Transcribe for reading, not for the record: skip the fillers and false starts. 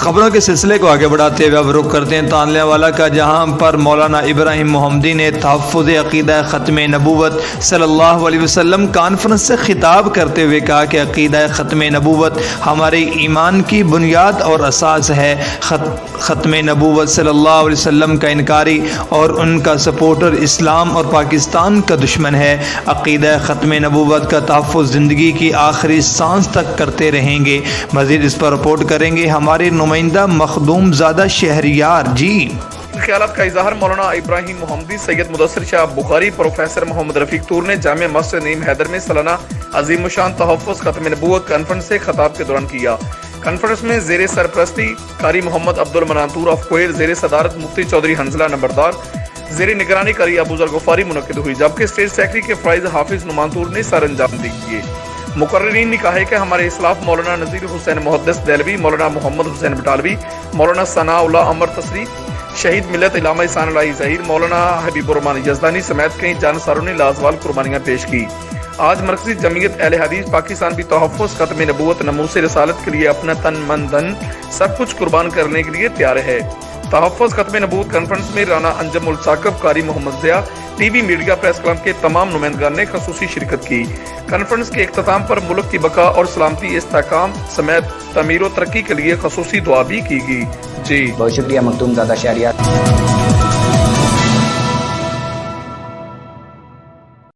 خبروں کے سلسلے کو آگے بڑھاتے ہوئے اب رخ کرتے ہیں تانلے والا کا، جہاں پر مولانا ابراہیم محمدی نے تحفظ عقیدہ ختم نبوت صلی اللہ علیہ وسلم کانفرنس سے خطاب کرتے ہوئے کہا کہ عقیدہ ختم نبوت ہمارے ایمان کی بنیاد اور اساس ہے۔ ختم نبوت صلی اللہ علیہ وسلم کا انکاری اور ان کا سپورٹر اسلام اور پاکستان کا دشمن ہے۔ عقیدہ ختم نبوت کا تحفظ زندگی کی آخری سانس تک کرتے رہیں گے۔ مزید اس پر رپورٹ کریں گے ہمارے نمائندہ مخدوم زادہ شہریار جی۔ خیالات کا اظہار مولانا ابراہیم محمدی، سید مدثر شاہ بخاری، پروفیسر محمد رفیق تور نے جامع مسجد نعیم حیدر میں سالانہ عظیم الشان تحفظ ختم نبوت کانفرنس سے خطاب کے دوران کیا۔ کانفرنس میں زیر سرپرستی قاری محمد عبدالمنان تور آف کوئل، زیر صدارت مفتی چودھری حنظلہ نمبردار، زیر نگرانی قاری ابو ذر غفاری منعقد ہوئی، جبکہ اسٹیٹ سیکرٹری کے فرائض حافظ نعمان تور نے سر انجام دیے۔ مقررین نے کہا ہے کہ ہمارے اسلاف مولانا نذیر حسین محدث دہلوی، مولانا محمد حسین بٹالوی، مولانا ثناء اللہ عمر تصری، شہید ملت علامہ احسان اللہ ظہیر، مولانا حبیب الرحمان یزدانی سمیت کئی جانساروں نے لازوال قربانیاں پیش کی۔ آج مرکزی جمعیت اہل حدیث پاکستان بھی تحفظ ختم نبوت ناموس رسالت کے لیے اپنا تن من دھن سب کچھ قربان کرنے کے لیے تیار ہے۔ تحفظ ختم نبوت کانفرنس میں رانا انجم الثاقب، قاری Muhammad Zia, T V media press club کے تمام نمائندگان نے خصوصی شرکت کی۔ کانفرنس کے اختتام پر ملک کی بقا اور سلامتی استحکام سمیت تعمیر و ترقی کے لیے خصوصی دعا بھی کی گئی۔ جی بہت شکریہ مخدوم زادہ شہریار۔